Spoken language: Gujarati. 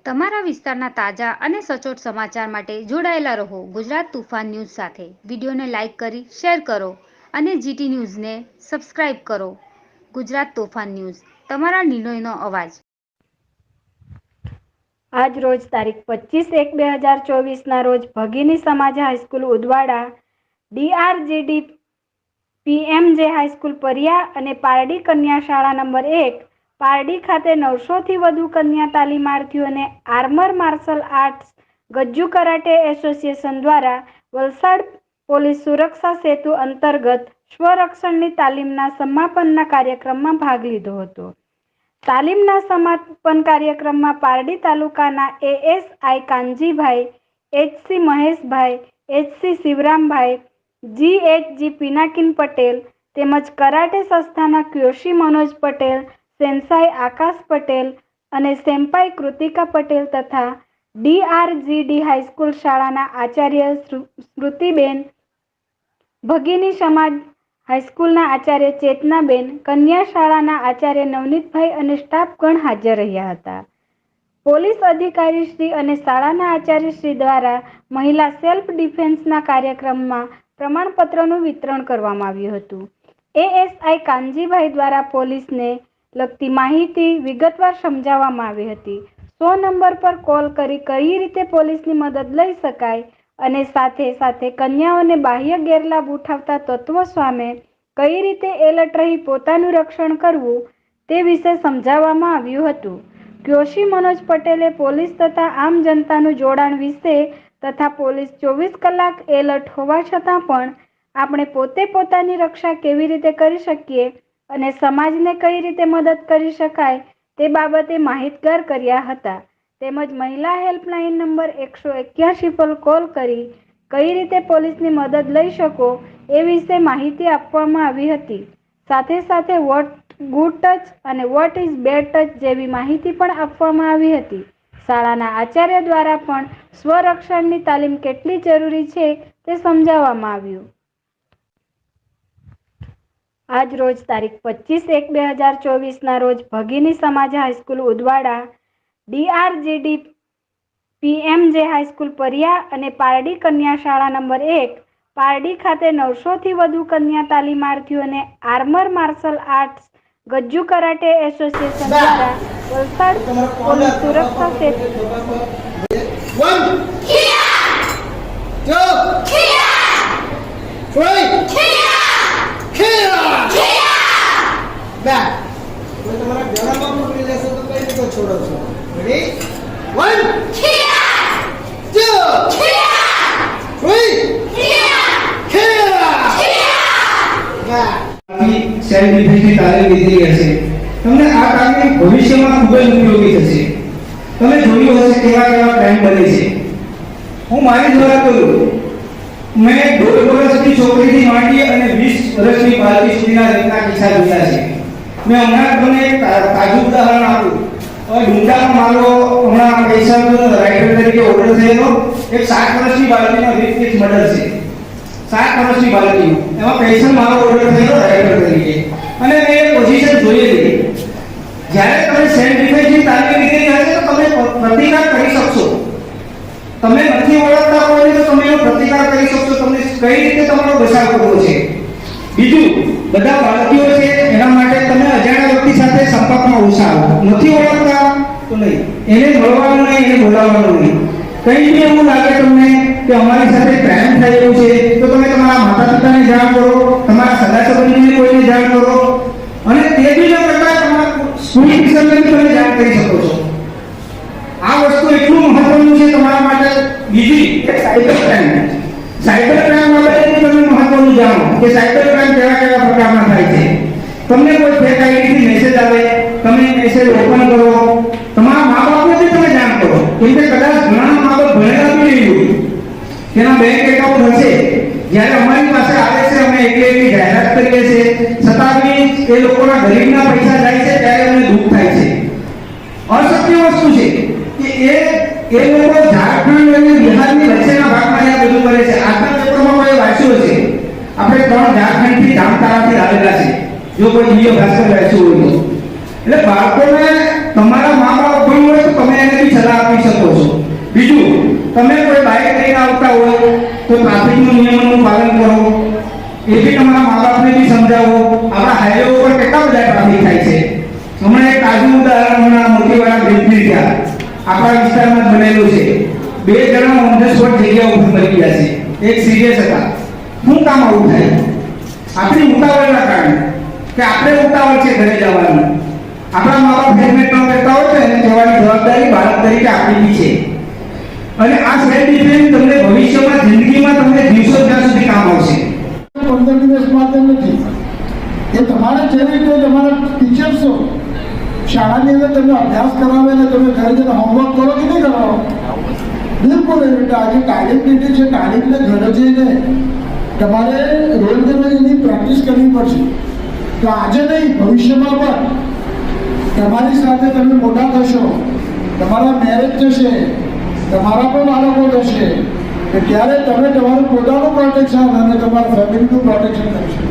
તમારા વિસ્તારના તાજા અને સચોટ સમાચાર માટે જોડાયેલા રહો ગુજરાત તુફાન ન્યૂઝ સાથે. વિડીયોને લાઇક કરી શેર કરો અને જીટી ન્યૂઝને સબસ્ક્રાઇબ કરો. ગુજરાત તોફાન ન્યૂઝ, તમારા નિર્ણયનો અવાજ. આજ રોજ તારીખ 25/1/2024 રોજ Bhagini Samaj high school Udvada, DRGD PMJ high school Pariya અને પારડી કન્યા શાળા નંબર 1 પારડી ખાતે 900 થી વધુ કન્યા તાલીમાર્થીઓને armour martial arts Gajju karate association દ્વારા વલસાડ પોલીસ સુરક્ષા સેતુ અંતર્ગત સ્વરક્ષણની તાલીમના સમાપનના કાર્યક્રમમાં ભાગ લીધો હતો. તાલીમના સમાપન કાર્યક્રમમાં પારડી તાલુકાના ASI કાનજીભાઈ, HC મહેશભાઈ, HC શિવરામભાઈ, GHG પિનાકીન પટેલ તેમજ કરાટે સંસ્થાના ક્યોશી મનોજ પટેલ, સેન્સાઈ આકાશ પટેલ અને સેમ્પાઈ કૃતિકા પટેલ તથા DRGD હાઈસ્કૂલ શાળાના આચાર્ય સ્મૃતિબેન, ભગીની સમાજ હાઈસ્કૂલના આચાર્ય ચેતનાબેન, કન્યા શાળાના આચાર્ય નવનીતભાઈ અને સ્ટાફગણ હાજર રહ્યા હતા. પોલીસ અધિકારીશ્રી અને શાળાના આચાર્યશ્રી દ્વારા મહિલા સેલ્ફ ડિફેન્સના કાર્યક્રમમાં પ્રમાણપત્રનું વિતરણ કરવામાં આવ્યું હતું. ASI કાનજીભાઈ દ્વારા પોલીસને લગતી માહિતી વિગતવાર સમજાવવામાં આવી હતી. 100 નંબર પર કોલ કરી કઈ રીતે પોલીસની મદદ લઈ શકાય અને સાથે સાથે કન્યાઓને બાહ્ય ગેરલાભ ઉઠાવતા તત્વો સામે કઈ રીતે એલર્ટ રહી પોતાનું રક્ષણ કરવું તે વિશે સમજાવવામાં આવ્યું હતું. ક્યોશી મનોજ પટેલે પોલીસ તથા આમ જનતાનું જોડાણ વિશે તથા પોલીસ 24 કલાક એલર્ટ હોવા છતાં પણ આપણે પોતે પોતાની રક્ષા કેવી રીતે કરી શકીએ અને સમાજને કઈ રીતે મદદ કરી શકાય તે બાબતે માહિતગાર કર્યા હતા. તેમજ મહિલા હેલ્પલાઇન નંબર 181 પર કોલ કરી કઈ રીતે પોલીસની મદદ લઈ શકો એ વિશે માહિતી આપવામાં આવી હતી. સાથે સાથે વોટ ગુડ ટચ અને વોટ ઇઝ બેડ ટચ જેવી માહિતી પણ આપવામાં આવી હતી. શાળાના આચાર્ય દ્વારા પણ સ્વરક્ષણની તાલીમ કેટલી જરૂરી છે તે સમજાવવામાં આવ્યું. આજ રોજ તારીખ 25/1/2024 રોજ Bhagini Samaj high school Udvada, DRGD PMJ high school Pariya અને પારડી કન્યા શાળા નંબર 1 પારડી ખાતે 900 થી વધુ કન્યા તાલીમાર્થીઓને armour martial arts Gajju karate association દ્વારા વલસાડ પોલીસ સુરક્ષા સેતુ સેલ્ફ ડિફેન્સની તાલીમ લીધી હશે. તમને આ તાલીમ ભવિષ્યમાં ખૂબ જ ઉપયોગી થશે. તમે જોયું હશે કેવા કેવા ક્રાઇમ બને છે. હું મારી દ્વારા કરું, મેં 1.5 વર્ષની છોકરીથી માંડી અને 20 વર્ષની બાળકી સુધીના રેપના કિસ્સા જોયા છે. મેં હમણાં તમને તાજું ઉદાહરણ આપું. ડુંડાનો મારો હમણાં પૈસા રાઇટર તરીકે ઓર્ડર થયેલો એક 7 વર્ષની બાળકીનો રેપ કેસ મર્ડર છે. 7 વર્ષની બાળકીનો એમાં પૈસા મારો ઓર્ડર થયેલો રાઇટર તરીકે અને મેં એ પોઝિશન જોયેલી. જ્યારે તમે સેલ્ફ ડિફેન્સની તાલીમ લીધેલી હશે તો તમે પ્રતિકાર કરી શકશો. તમે નથી ઓળખતા હોય તો તમે એનો પ્રતિકાર કરી શકશો. તમને કઈ રીતે તમારો બચાવ કરવો છે. બીજું, બધા બાળકીઓ છે એના માટે તમે અજાણ્યા વ્યક્તિ સાથે સંપર્કમાં ઓછા આવો. નથી ઓળખતા તો નહીં, એને મળવાનું નહીં, એને બોલાવવાનું નહીં. કઈ બી એવું લાગે તમને કે અમારી સાથે ક્રાઇમ થયેલું છે તો તમે તમારા માતા પિતાને જાણ કરો, તમારા સગા સંબંધીને કોઈને જાણ કરો અને તે બી ન કરતા તમારા સ્કૂલ ટીચરને તમે જાણ કરી શકો છો. આ વસ્તુ એટલું મહત્વનું છે તમારા માટે. બીજી સાયબર ક્રાઇમ. સાયબર ક્રાઇમ બાબતે તમે મહત્વનું જાણો કે સાયબર ક્રાઇમ કેવા કેવા પ્રકારના થાય છે. તમને કોઈ ફેક આઈડીથી મેસેજ આવે, તમે મેસેજ ઓપન કરો, તમારા મા બાપને બી તમે જાણ કરો. કેમ કે કદાચ ઘણા મા બાપ ભણેલા બી નહીં હોય, તેના બેંક એકાઉન્ટ હશે. જ્યારે અમારી પાસે આવે છે અમે એટલી જાહેરાત કરીએ છીએ છતાં બી એ લોકોના ગરીબના પૈસા જાય છે ત્યારે અમને દુઃખ થાય છે. અસત્ય વસ્તુ છે કે એ લોકો ઝારખંડ અને બિહારની વચ્ચેના ભાગમાં આ બધું કરે છે. આજના પેપરમાં કોઈ વાંચ્યું હશે, આપણે 3 ઝારખંડથી જામતારાથી આવેલા છે. જો કોઈ વિડિયો ભાસ્કર વાંચ્યું હોય તો એટલે બાળકોને તમારા મા બાપ ભણવું હોય તો તમે એને બી સલાહ આપી આવતા હોય તો ટ્રાફિકના નિયમોનું પાલન કરો. એ બી તમારા મા બાપને બી સમજાવો. આપણા હાઈવે ઉપર કેટલા બધા ટ્રાફિક થાય છે. હમણાં એક તાજું ઉદાહરણ હમણાં મોતીવાડા બ્રિજની ત્યાં આપણા વિસ્તારમાં જ બનેલું છે. 2 જણા ઓન ધ સ્પોટ જગ્યા ઉપર મરી ગયા છે. એક સિરિયસ હતા. શું કામ આવું થાય? આપણી ઉતાવળના કારણે કે આપણે ઉતાવળ છે ઘરે જવાનું. આપણા મા બાપ હેલ્મેટ ન પહેરતા હોય તો એને કહેવાની જવાબદારી બાળક તરીકે આપણી બી છે. અને આ સેલ્ફ ડિફેન્સ તમને ભવિષ્યમાં જિંદગીમાં તમને દિવસો ત્યાં સુધી કામ આવશે. 15 દિવસ માટે નથી. એ તમારે જે રીતે તમારા ટીચર્સો શાળાની અંદર તમને અભ્યાસ કરાવે ને તમે ઘરે જઈને હોમવર્ક કરો કે નહીં કરાવો? બિલકુલ એવી રીતે આજે તાલીમ છે. તાલીમને ઘરે જઈને તમારે રોજ એની પ્રેક્ટિસ કરવી પડશે. તો આજે નહીં, ભવિષ્યમાં પણ તમારી સાથે તમે મોટા થશો, તમારા મેરેજ થશે, તમારા પણ બાળકો થશે, કે ત્યારે તમે તમારું પોતાનું પ્રોટેક્શન અને તમારા ફેમિલીનું પ્રોટેક્શન કરશો.